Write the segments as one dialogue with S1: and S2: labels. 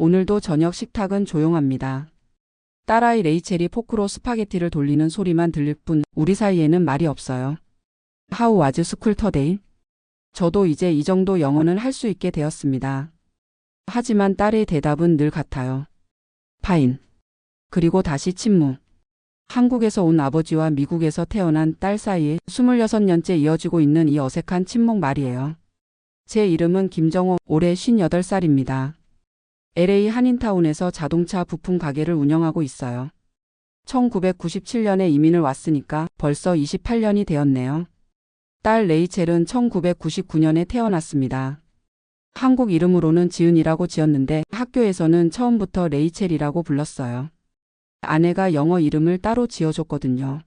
S1: 오늘도 저녁 식탁은 조용합니다. 딸아이 레이첼이 포크로 스파게티를 돌리는 소리만 들릴 뿐 우리 사이에는 말이 없어요. How was school today? 저도 이제 이 정도 영어는 할 수 있게 되었습니다. 하지만 딸의 대답은 늘 같아요. Fine. 그리고 다시 침묵. 한국에서 온 아버지와 미국에서 태어난 딸 사이에 26년째 이어지고 있는 이 어색한 침묵 말이에요. 제 이름은 김정호, 올해 58살입니다. LA 한인타운에서 자동차 부품 가게를 운영하고 있어요. 1997년에 이민을 왔으니까 벌써 28년이 되었네요. 딸 레이첼은 1999년에 태어났습니다. 한국 이름으로는 지은이라고 지었는데 학교에서는 처음부터 레이첼이라고 불렀어요. 아내가 영어 이름을 따로 지어줬거든요.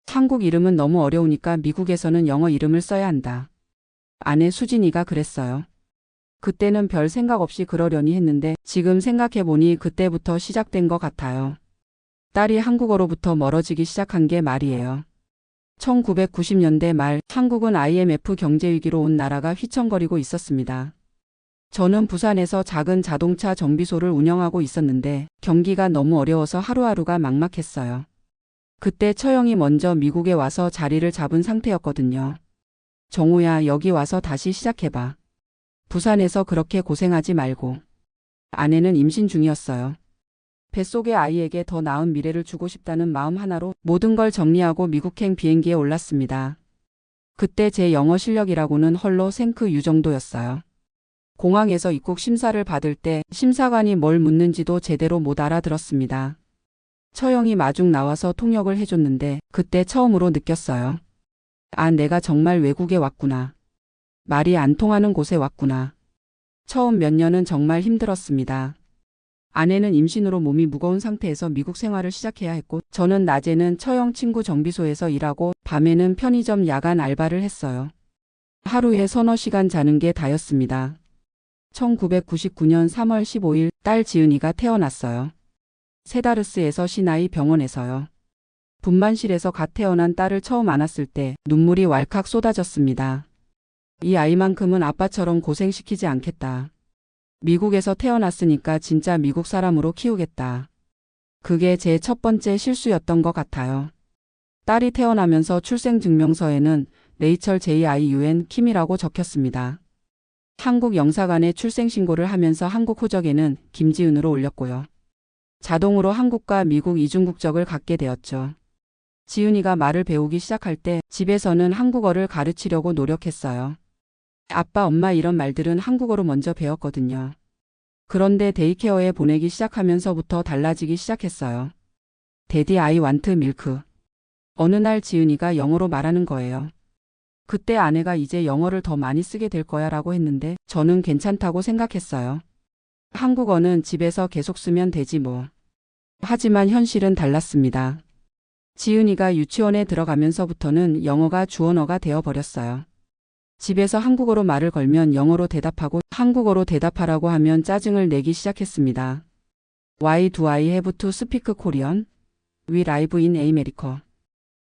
S1: 한국 이름은 너무 어려우니까 미국에서는 영어 이름을 써야 한다. 아내 수진이가 그랬어요. 그때는 별 생각 없이 그러려니 했는데 지금 생각해보니 그때부터 시작된 것 같아요. 딸이 한국어로부터 멀어지기 시작한 게 말이에요. 1990년대 말 한국은 IMF 경제위기로 온 나라가 휘청거리고 있었습니다. 저는 부산에서 작은 자동차 정비소를 운영하고 있었는데 경기가 너무 어려워서 하루하루가 막막했어요. 그때 처형이 먼저 미국에 와서 자리를 잡은 상태였거든요. 정우야, 여기 와서 다시 시작해봐. 부산에서 그렇게 고생하지 말고. 아내는 임신 중이었어요. 뱃속의 아이에게 더 나은 미래를 주고 싶다는 마음 하나로 모든 걸 정리하고 미국행 비행기에 올랐습니다. 그때 제 영어 실력이라고는 헐로 생크 유 정도였어요. 공항에서 입국 심사를 받을 때 심사관이 뭘 묻는지도 제대로 못 알아들었습니다. 처형이 마중 나와서 통역을 해줬는데 그때 처음으로 느꼈어요. 아, 내가 정말 외국에 왔구나. 말이 안 통하는 곳에 왔구나. 처음 몇 년은 정말 힘들었습니다. 아내는 임신으로 몸이 무거운 상태에서 미국 생활을 시작해야 했고 저는 낮에는 처형 친구 정비소에서 일하고 밤에는 편의점 야간 알바를 했어요. 하루에 서너 시간 자는 게 다였습니다. 1999년 3월 15일 딸 지은이가 태어났어요. 세다르스에서 시나이 병원에서요. 분만실에서 갓 태어난 딸을 처음 안았을 때 눈물이 왈칵 쏟아졌습니다. 이 아이만큼은 아빠처럼 고생시키지 않겠다. 미국에서 태어났으니까 진짜 미국 사람으로 키우겠다. 그게 제 첫 번째 실수였던 것 같아요. 딸이 태어나면서 출생증명서에는 레이철 JIUN 킴이라고 적혔습니다. 한국 영사관에 출생신고를 하면서 한국 호적에는 김지은으로 올렸고요. 자동으로 한국과 미국 이중국적을 갖게 되었죠. 지은이가 말을 배우기 시작할 때 집에서는 한국어를 가르치려고 노력했어요. 아빠, 엄마 이런 말들은 한국어로 먼저 배웠거든요. 그런데 데이케어에 보내기 시작하면서부터 달라지기 시작했어요. 데디 아이 완트 밀크. 어느 날 지은이가 영어로 말하는 거예요. 그때 아내가 이제 영어를 더 많이 쓰게 될 거야 라고 했는데 저는 괜찮다고 생각했어요. 한국어는 집에서 계속 쓰면 되지 뭐. 하지만 현실은 달랐습니다. 지은이가 유치원에 들어가면서부터는 영어가 주언어가 되어버렸어요. 집에서 한국어로 말을 걸면 영어로 대답하고 한국어로 대답하라고 하면 짜증을 내기 시작했습니다. Why do I have to speak Korean? We live in America.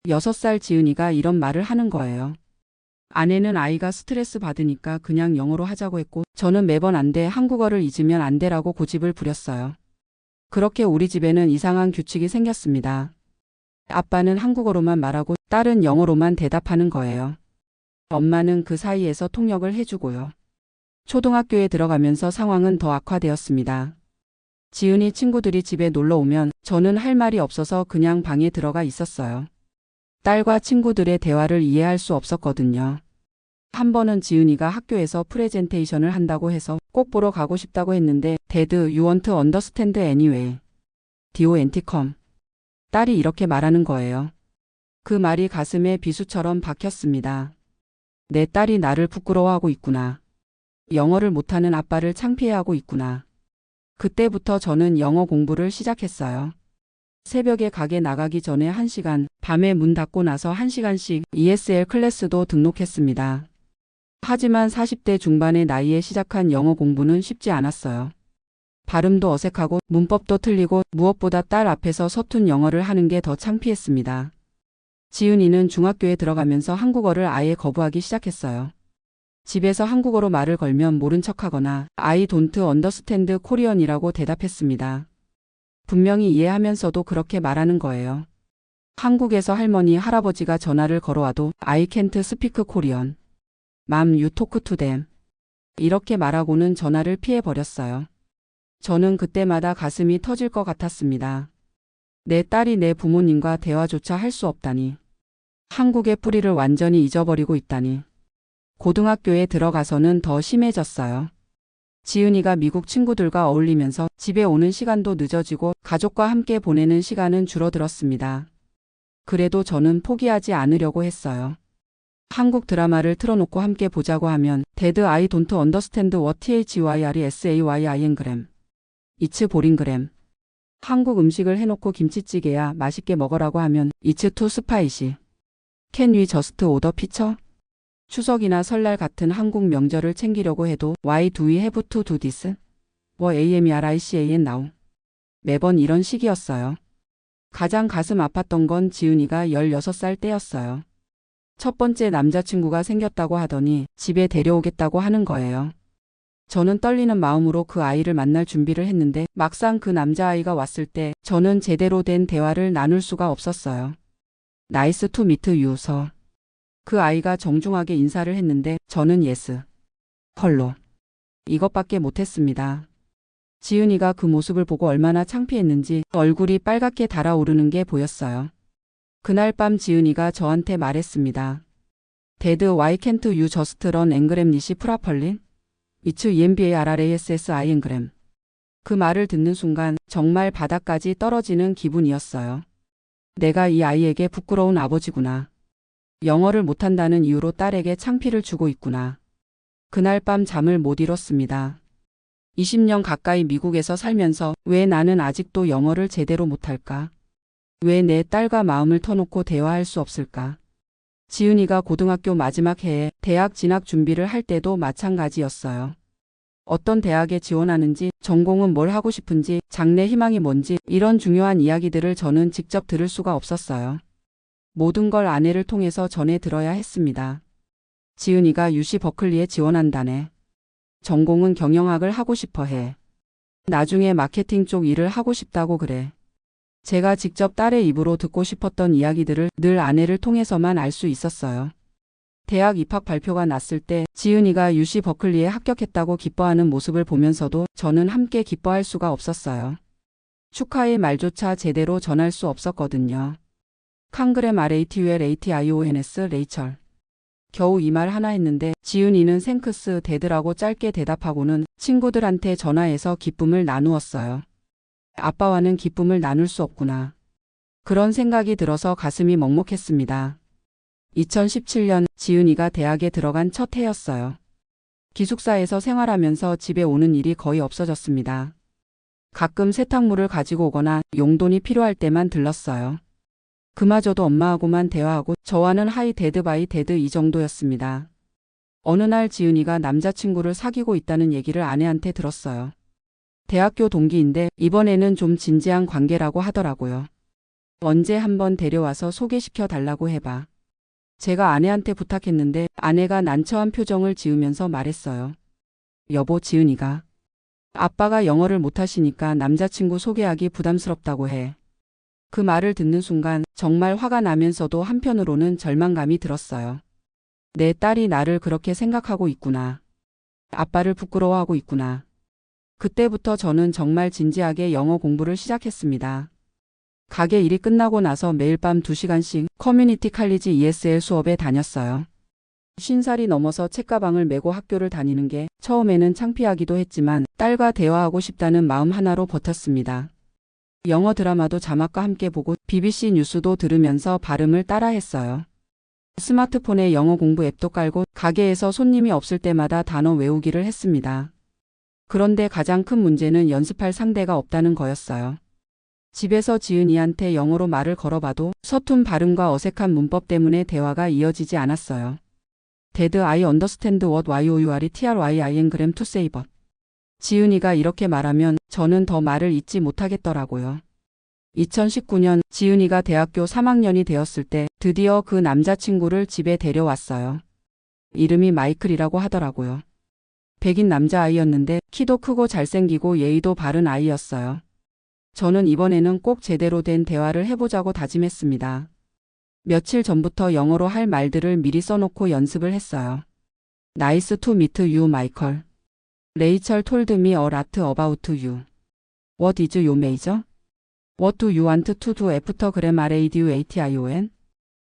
S1: 6살 지은이가 이런 말을 하는 거예요. 아내는 아이가 스트레스 받으니까 그냥 영어로 하자고 했고 저는 매번 안 돼, 한국어를 잊으면 안 돼라고 고집을 부렸어요. 그렇게 우리 집에는 이상한 규칙이 생겼습니다. 아빠는 한국어로만 말하고 딸은 영어로만 대답하는 거예요. 엄마는 그 사이에서 통역을 해주고요. 초등학교에 들어가면서 상황은 더 악화되었습니다. 지은이 친구들이 집에 놀러 오면 저는 할 말이 없어서 그냥 방에 들어가 있었어요. 딸과 친구들의 대화를 이해할 수 없었거든요. 한 번은 지은이가 학교에서 프레젠테이션을 한다고 해서 꼭 보러 가고 싶다고 했는데 Dad, you won't understand anyway. DONTcom. 딸이 이렇게 말하는 거예요. 그 말이 가슴에 비수처럼 박혔습니다. 내 딸이 나를 부끄러워하고 있구나. 영어를 못하는 아빠를 창피해하고 있구나. 그때부터 저는 영어 공부를 시작했어요. 새벽에 가게 나가기 전에 1시간, 밤에 문 닫고 나서 1시간씩 ESL 클래스도 등록했습니다. 하지만 40대 중반의 나이에 시작한 영어 공부는 쉽지 않았어요. 발음도 어색하고 문법도 틀리고 무엇보다 딸 앞에서 서툰 영어를 하는 게 더 창피했습니다. 지은이는 중학교에 들어가면서 한국어를 아예 거부하기 시작했어요. 집에서 한국어로 말을 걸면 모른 척하거나 I don't understand Korean이라고 대답했습니다. 분명히 이해하면서도 그렇게 말하는 거예요. 한국에서 할머니, 할아버지가 전화를 걸어와도 I can't speak Korean. Mom, you talk to them. 이렇게 말하고는 전화를 피해버렸어요. 저는 그때마다 가슴이 터질 것 같았습니다. 내 딸이 내 부모님과 대화조차 할 수 없다니. 한국의 뿌리를 완전히 잊어버리고 있다니. 고등학교에 들어가서는 더 심해졌어요. 지은이가 미국 친구들과 어울리면서 집에 오는 시간도 늦어지고 가족과 함께 보내는 시간은 줄어들었습니다. 그래도 저는 포기하지 않으려고 했어요. 한국 드라마를 틀어놓고 함께 보자고 하면 Dad, I don't understand what HYRESAYINgram. It's boringgram. 한국 음식을 해놓고 김치찌개야 맛있게 먹으라고 하면 It's too spicy. Can we just order pizza? 추석이나 설날 같은 한국 명절을 챙기려고 해도 Why do we have to do this? 뭐 AMERICAN now. 매번 이런 식이었어요. 가장 가슴 아팠던 건 지은이가 16살 때였어요. 첫 번째 남자친구가 생겼다고 하더니 집에 데려오겠다고 하는 거예요. 저는 떨리는 마음으로 그 아이를 만날 준비를 했는데 막상 그 남자아이가 왔을 때 저는 제대로 된 대화를 나눌 수가 없었어요. Nice to meet you, sir. 그 아이가 정중하게 인사를 했는데 저는 yes, hello. 이것밖에 못했습니다. 지은이가 그 모습을 보고 얼마나 창피했는지 얼굴이 빨갛게 달아오르는 게 보였어요. 그날 밤 지은이가 저한테 말했습니다. Dad, why can't you just run engram this properly? It's EMBARRASSINgram. 그 말을 듣는 순간 정말 바닥까지 떨어지는 기분이었어요. 내가 이 아이에게 부끄러운 아버지구나. 영어를 못한다는 이유로 딸에게 창피를 주고 있구나. 그날 밤 잠을 못 이뤘습니다. 20년 가까이 미국에서 살면서 왜 나는 아직도 영어를 제대로 못할까? 왜 내 딸과 마음을 터놓고 대화할 수 없을까? 지은이가 고등학교 마지막 해에 대학 진학 준비를 할 때도 마찬가지였어요. 어떤 대학에 지원하는지, 전공은 뭘 하고 싶은지, 장래 희망이 뭔지 이런 중요한 이야기들을 저는 직접 들을 수가 없었어요. 모든 걸 아내를 통해서 전해 들어야 했습니다. 지은이가 UC 버클리에 지원한다네. 전공은 경영학을 하고 싶어 해. 나중에 마케팅 쪽 일을 하고 싶다고 그래. 제가 직접 딸의 입으로 듣고 싶었던 이야기들을 늘 아내를 통해서만 알 수 있었어요. 대학 입학 발표가 났을 때 지은이가 UC 버클리에 합격했다고 기뻐하는 모습을 보면서도 저는 함께 기뻐할 수가 없었어요. 축하의 말조차 제대로 전할 수 없었거든요. 칸그램 RATULATIONS 레이철. 겨우 이 말 하나 했는데 지은이는 생크스 데드라고 짧게 대답하고는 친구들한테 전화해서 기쁨을 나누었어요. 아빠와는 기쁨을 나눌 수 없구나. 그런 생각이 들어서 가슴이 먹먹했습니다. 2017년 지은이가 대학에 들어간 첫 해였어요. 기숙사에서 생활하면서 집에 오는 일이 거의 없어졌습니다. 가끔 세탁물을 가지고 오거나 용돈이 필요할 때만 들렀어요. 그마저도 엄마하고만 대화하고 저와는 하이 데드 바이 데드 이 정도였습니다. 어느 날 지은이가 남자친구를 사귀고 있다는 얘기를 아내한테 들었어요. 대학교 동기인데 이번에는 좀 진지한 관계라고 하더라고요. 언제 한번 데려와서 소개시켜 달라고 해봐. 제가 아내한테 부탁했는데 아내가 난처한 표정을 지으면서 말했어요. 여보, 지은이가 아빠가 영어를 못하시니까 남자친구 소개하기 부담스럽다고 해. 그 말을 듣는 순간 정말 화가 나면서도 한편으로는 절망감이 들었어요. 내 딸이 나를 그렇게 생각하고 있구나. 아빠를 부끄러워하고 있구나. 그때부터 저는 정말 진지하게 영어 공부를 시작했습니다. 가게 일이 끝나고 나서 매일 밤 2시간씩 커뮤니티 칼리지 ESL 수업에 다녔어요. 50살이 넘어서 책가방을 메고 학교를 다니는 게 처음에는 창피하기도 했지만 딸과 대화하고 싶다는 마음 하나로 버텼습니다. 영어 드라마도 자막과 함께 보고 BBC 뉴스도 들으면서 발음을 따라했어요. 스마트폰에 영어 공부 앱도 깔고 가게에서 손님이 없을 때마다 단어 외우기를 했습니다. 그런데 가장 큰 문제는 연습할 상대가 없다는 거였어요. 집에서 지은이한테 영어로 말을 걸어봐도 서툰 발음과 어색한 문법 때문에 대화가 이어지지 않았어요. Dad, I understand what YOURTRYINgram to say but. 지은이가 이렇게 말하면 저는 더 말을 잇지 못하겠더라고요. 2019년 지은이가 대학교 3학년이 되었을 때 드디어 그 남자친구를 집에 데려왔어요. 이름이 마이클이라고 하더라고요. 백인 남자아이였는데 키도 크고 잘생기고 예의도 바른 아이였어요. 저는 이번에는 꼭 제대로 된 대화를 해보자고 다짐했습니다. 며칠 전부터 영어로 할 말들을 미리 써놓고 연습을 했어요. Nice to meet you, Michael. Rachel told me a lot about you. What is your major? What do you want to do after graduation?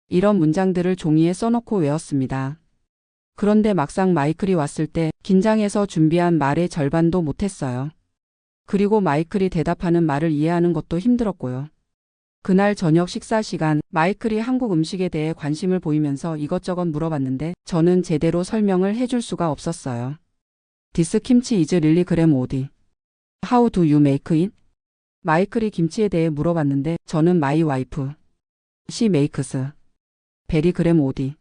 S1: 이런 문장들을 종이에 써놓고 외웠습니다. 그런데 막상 마이클이 왔을 때 긴장해서 준비한 말의 절반도 못했어요. 그리고 마이클이 대답하는 말을 이해하는 것도 힘들었고요. 그날 저녁 식사 시간 마이클이 한국 음식에 대해 관심을 보이면서 이것저것 물어봤는데 저는 제대로 설명을 해줄 수가 없었어요. This kimchi is really gram old. How do you make it? 마이클이 김치에 대해 물어봤는데 저는 my wife. She makes. very gram old.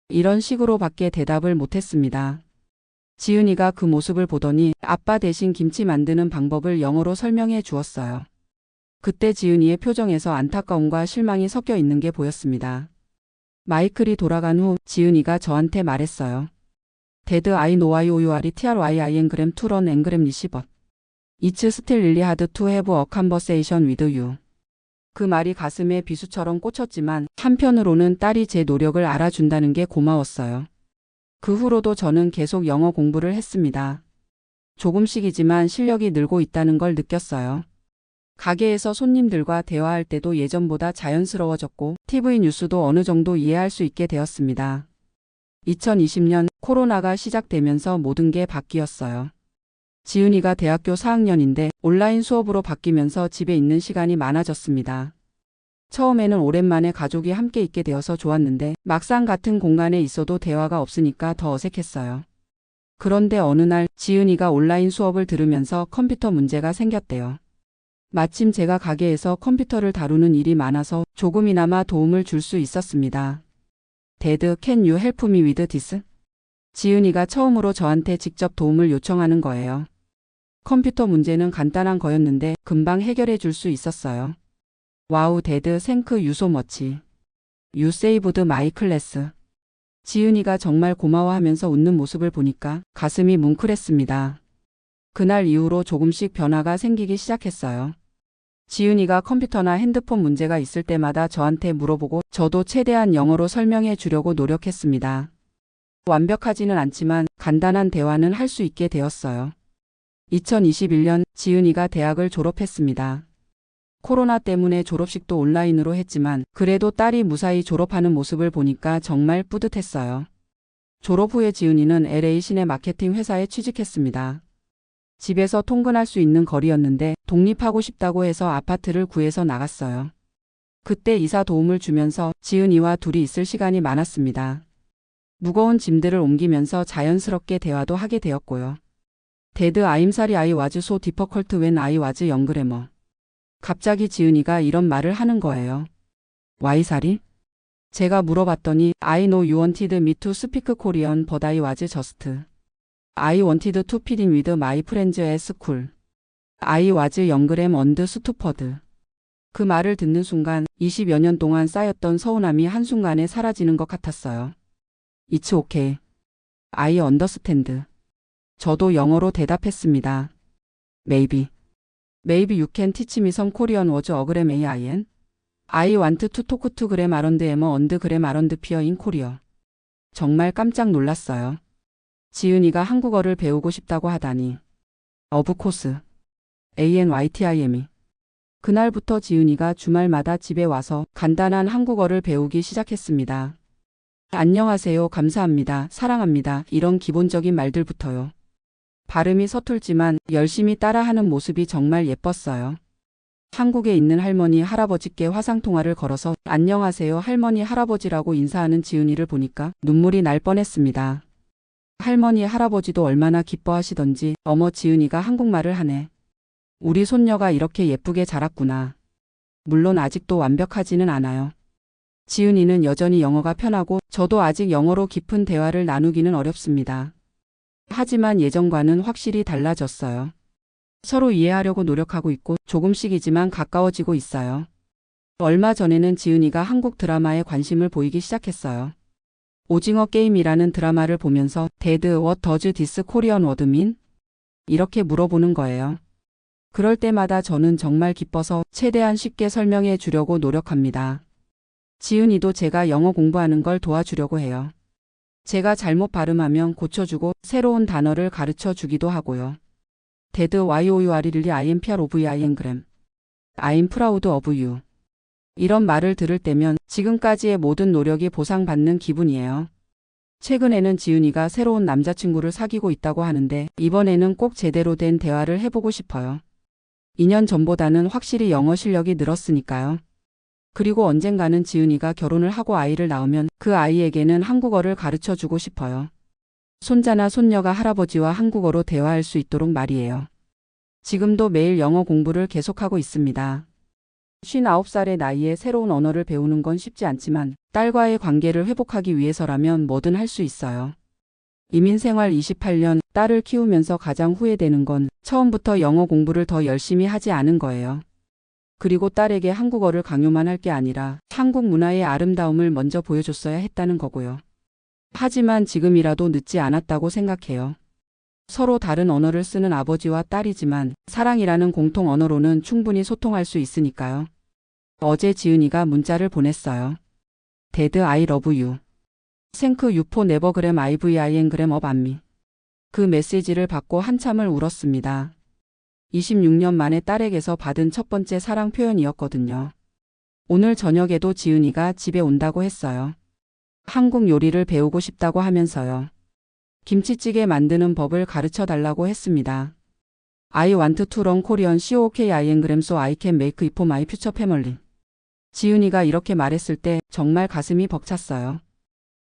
S1: 이런 식으로 밖에 대답을 못했습니다. 지은이가 그 모습을 보더니 아빠 대신 김치 만드는 방법을 영어로 설명해 주었어요. 그때 지은이의 표정에서 안타까움과 실망이 섞여 있는 게 보였습니다. 마이클이 돌아간 후 지은이가 저한테 말했어요. Dad, I know you are trying to run English but it's still really hard to have a conversation with you. 그 말이 가슴에 비수처럼 꽂혔지만 한편으로는 딸이 제 노력을 알아준다는 게 고마웠어요. 그 후로도 저는 계속 영어 공부를 했습니다. 조금씩이지만 실력이 늘고 있다는 걸 느꼈어요. 가게에서 손님들과 대화할 때도 예전보다 자연스러워졌고 TV 뉴스도 어느 정도 이해할 수 있게 되었습니다. 2020년 코로나가 시작되면서 모든 게 바뀌었어요. 지은이가 대학교 4학년인데 온라인 수업으로 바뀌면서 집에 있는 시간이 많아졌습니다. 처음에는 오랜만에 가족이 함께 있게 되어서 좋았는데 막상 같은 공간에 있어도 대화가 없으니까 더 어색했어요. 그런데 어느 날 지은이가 온라인 수업을 들으면서 컴퓨터 문제가 생겼대요. 마침 제가 가게에서 컴퓨터를 다루는 일이 많아서 조금이나마 도움을 줄 수 있었습니다. Dad, can you help me with this? 지은이가 처음으로 저한테 직접 도움을 요청하는 거예요. 컴퓨터 문제는 간단한 거였는데 금방 해결해 줄 수 있었어요. 와우, Dad, thank you so much. You saved my class. 지은이가 정말 고마워하면서 웃는 모습을 보니까 가슴이 뭉클했습니다. 그날 이후로 조금씩 변화가 생기기 시작했어요. 지은이가 컴퓨터나 핸드폰 문제가 있을 때마다 저한테 물어보고 저도 최대한 영어로 설명해 주려고 노력했습니다. 완벽하지는 않지만 간단한 대화는 할 수 있게 되었어요. 2021년 지은이가 대학을 졸업했습니다. 코로나 때문에 졸업식도 온라인으로 했지만 그래도 딸이 무사히 졸업하는 모습을 보니까 정말 뿌듯했어요. 졸업 후에 지은이는 LA 시내 마케팅 회사에 취직했습니다. 집에서 통근할 수 있는 거리였는데 독립하고 싶다고 해서 아파트를 구해서 나갔어요. 그때 이사 도움을 주면서 지은이와 둘이 있을 시간이 많았습니다. 무거운 짐들을 옮기면서 자연스럽게 대화도 하게 되었고요. Dad, I'm sorry I was so difficult when I was younger. 갑자기 지은이가 이런 말을 하는 거예요. Why sorry? 제가 물어봤더니 I know you wanted me to speak Korean but I was just. I wanted to fit in with my friends at school. I was younger and stupid. 그 말을 듣는 순간 20여 년 동안 쌓였던 서운함이 한순간에 사라지는 것 같았어요. It's okay. I understand. 저도 영어로 대답했습니다. Maybe. Maybe you can teach me some Korean words 어그램 AIN. I want to talk to gram around M and gram around P in Korea. 정말 깜짝 놀랐어요. 지은이가 한국어를 배우고 싶다고 하다니. Of course. ANYTIME. 그날부터 지은이가 주말마다 집에 와서 간단한 한국어를 배우기 시작했습니다. 안녕하세요, 감사합니다, 사랑합니다 이런 기본적인 말들부터요. 발음이 서툴지만 열심히 따라하는 모습이 정말 예뻤어요. 한국에 있는 할머니 할아버지께 화상통화를 걸어서 안녕하세요 할머니 할아버지라고 인사하는 지은이를 보니까 눈물이 날 뻔했습니다. 할머니 할아버지도 얼마나 기뻐하시던지 어머 지은이가 한국말을 하네. 우리 손녀가 이렇게 예쁘게 자랐구나. 물론 아직도 완벽하지는 않아요. 지은이는 여전히 영어가 편하고 저도 아직 영어로 깊은 대화를 나누기는 어렵습니다. 하지만 예전과는 확실히 달라졌어요. 서로 이해하려고 노력하고 있고 조금씩이지만 가까워지고 있어요. 얼마 전에는 지은이가 한국 드라마에 관심을 보이기 시작했어요. 오징어 게임이라는 드라마를 보면서 데드 what does this Korean word mean? 이렇게 물어보는 거예요. 그럴 때마다 저는 정말 기뻐서 최대한 쉽게 설명해 주려고 노력합니다. 지은이도 제가 영어 공부하는 걸 도와주려고 해요. 제가 잘못 발음하면 고쳐주고 새로운 단어를 가르쳐 주기도 하고요. 데드 YOUR이 I am proud of you I am I'm proud of you. 이런 말을 들을 때면 지금까지의 모든 노력이 보상받는 기분이에요. 최근에는 지은이가 새로운 남자친구를 사귀고 있다고 하는데 이번에는 꼭 제대로 된 대화를 해보고 싶어요. 2년 전보다는 확실히 영어 실력이 늘었으니까요. 그리고 언젠가는 지은이가 결혼을 하고 아이를 낳으면 그 아이에게는 한국어를 가르쳐 주고 싶어요. 손자나 손녀가 할아버지와 한국어로 대화할 수 있도록 말이에요. 지금도 매일 영어 공부를 계속하고 있습니다. 59살의 나이에 새로운 언어를 배우는 건 쉽지 않지만 딸과의 관계를 회복하기 위해서라면 뭐든 할 수 있어요. 이민 생활 28년, 딸을 키우면서 가장 후회되는 건 처음부터 영어 공부를 더 열심히 하지 않은 거예요. 그리고 딸에게 한국어를 강요만 할 게 아니라 한국 문화의 아름다움을 먼저 보여줬어야 했다는 거고요. 하지만 지금이라도 늦지 않았다고 생각해요. 서로 다른 언어를 쓰는 아버지와 딸이지만 사랑이라는 공통 언어로는 충분히 소통할 수 있으니까요. 어제 지은이가 문자를 보냈어요. 데드 I love you. Thank you for never gram IVIN gram of me. 그 메시지를 받고 한참을 울었습니다. 26년 만에 딸에게서 받은 첫 번째 사랑 표현이었거든요. 오늘 저녁에도 지은이가 집에 온다고 했어요. 한국 요리를 배우고 싶다고 하면서요. 김치찌개 만드는 법을 가르쳐 달라고 했습니다. I want to learn Korean COKIN gram so I can make it for my future family. 지은이가 이렇게 말했을 때 정말 가슴이 벅찼어요.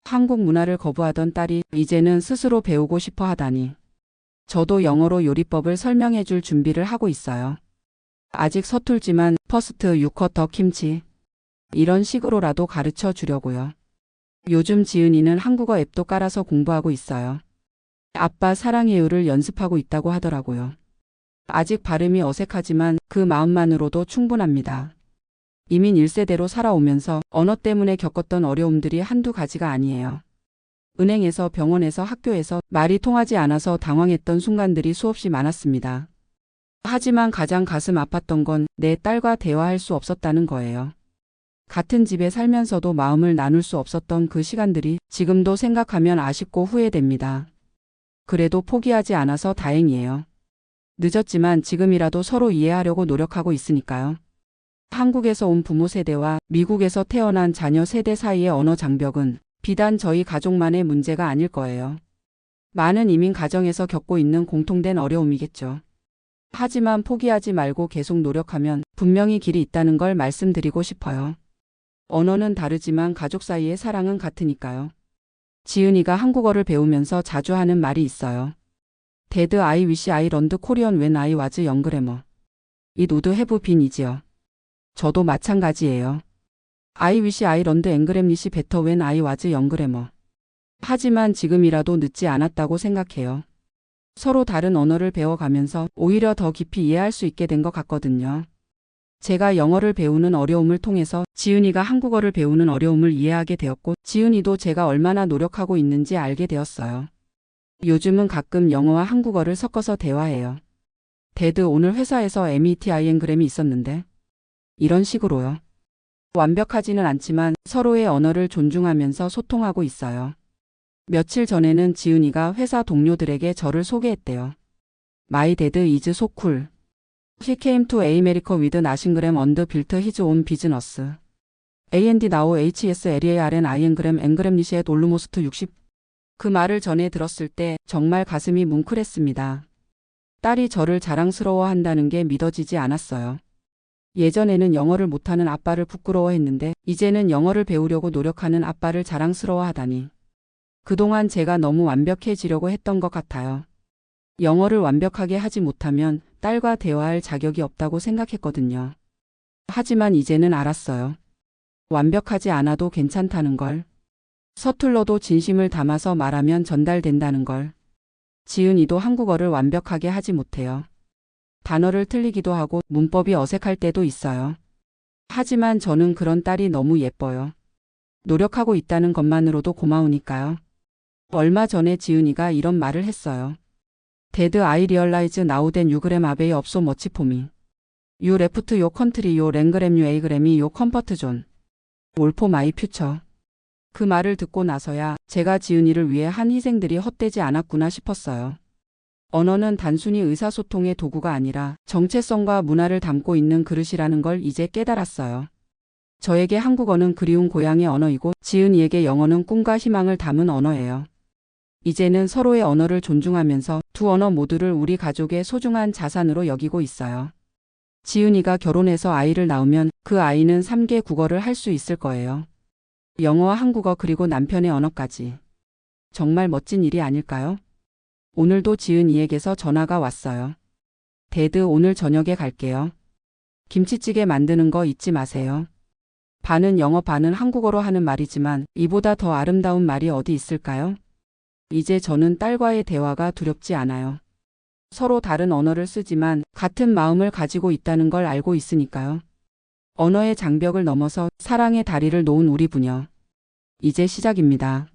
S1: 한국 문화를 거부하던 딸이 이제는 스스로 배우고 싶어 하다니. 저도 영어로 요리법을 설명해 줄 준비를 하고 있어요. 아직 서툴지만 퍼스트 유커터 김치. 이런 식으로라도 가르쳐 주려고요. 요즘 지은이는 한국어 앱도 깔아서 공부하고 있어요. 아빠 사랑해요를 연습하고 있다고 하더라고요. 아직 발음이 어색하지만 그 마음만으로도 충분합니다. 이민 1세대로 살아오면서 언어 때문에 겪었던 어려움들이 한두 가지가 아니에요. 은행에서 병원에서 학교에서 말이 통하지 않아서 당황했던 순간들이 수없이 많았습니다. 하지만 가장 가슴 아팠던 건 내 딸과 대화할 수 없었다는 거예요. 같은 집에 살면서도 마음을 나눌 수 없었던 그 시간들이 지금도 생각하면 아쉽고 후회됩니다. 그래도 포기하지 않아서 다행이에요. 늦었지만 지금이라도 서로 이해하려고 노력하고 있으니까요. 한국에서 온 부모 세대와 미국에서 태어난 자녀 세대 사이의 언어 장벽은 비단 저희 가족만의 문제가 아닐 거예요. 많은 이민 가정에서 겪고 있는 공통된 어려움이겠죠. 하지만 포기하지 말고 계속 노력하면 분명히 길이 있다는 걸 말씀드리고 싶어요. 언어는 다르지만 가족 사이의 사랑은 같으니까요. 지은이가 한국어를 배우면서 자주 하는 말이 있어요. Dad, I wish I learned Korean when I was younger. It would have been easier. 저도 마찬가지예요. I wish I learned English better when I was younger. 하지만 지금이라도 늦지 않았다고 생각해요. 서로 다른 언어를 배워가면서 오히려 더 깊이 이해할 수 있게 된 것 같거든요. 제가 영어를 배우는 어려움을 통해서 지은이가 한국어를 배우는 어려움을 이해하게 되었고 지은이도 제가 얼마나 노력하고 있는지 알게 되었어요. 요즘은 가끔 영어와 한국어를 섞어서 대화해요. 데드 오늘 회사에서 meeting 그램이 있었는데 이런 식으로요. 완벽하지는 않지만 서로의 언어를 존중하면서 소통하고 있어요. 며칠 전에는 지은이가 회사 동료들에게 저를 소개했대요. My dad is so cool. He came to America with nothing and built his own business. And now HSLEARN INgram English at almost 60. 그 말을 전해 들었을 때 정말 가슴이 뭉클했습니다. 딸이 저를 자랑스러워한다는 게 믿어지지 않았어요. 예전에는 영어를 못하는 아빠를 부끄러워했는데 이제는 영어를 배우려고 노력하는 아빠를 자랑스러워하다니. 그동안 제가 너무 완벽해지려고 했던 것 같아요. 영어를 완벽하게 하지 못하면 딸과 대화할 자격이 없다고 생각했거든요. 하지만 이제는 알았어요. 완벽하지 않아도 괜찮다는 걸. 서툴러도 진심을 담아서 말하면 전달된다는 걸. 지은이도 한국어를 완벽하게 하지 못해요. 단어를 틀리기도 하고 문법이 어색할 때도 있어요. 하지만 저는 그런 딸이 너무 예뻐요. 노력하고 있다는 것만으로도 고마우니까요. 얼마 전에 지은이가 이런 말을 했어요. Dad, I realize now that you gram away up so much for me. You left your country, your langram, your agram, your comfort zone. All for my future. 그 말을 듣고 나서야 제가 지은이를 위해 한 희생들이 헛되지 않았구나 싶었어요. 언어는 단순히 의사소통의 도구가 아니라 정체성과 문화를 담고 있는 그릇이라는 걸 이제 깨달았어요. 저에게 한국어는 그리운 고향의 언어이고 지은이에게 영어는 꿈과 희망을 담은 언어예요. 이제는 서로의 언어를 존중하면서 두 언어 모두를 우리 가족의 소중한 자산으로 여기고 있어요. 지은이가 결혼해서 아이를 낳으면 그 아이는 3개 국어를 할 수 있을 거예요. 영어와 한국어 그리고 남편의 언어까지. 정말 멋진 일이 아닐까요? 오늘도 지은이에게서 전화가 왔어요. 데드, 오늘 저녁에 갈게요. 김치찌개 만드는 거 잊지 마세요. 반은 영어 반은 한국어로 하는 말이지만 이보다 더 아름다운 말이 어디 있을까요? 이제 저는 딸과의 대화가 두렵지 않아요. 서로 다른 언어를 쓰지만 같은 마음을 가지고 있다는 걸 알고 있으니까요. 언어의 장벽을 넘어서 사랑의 다리를 놓은 우리 부녀. 이제 시작입니다.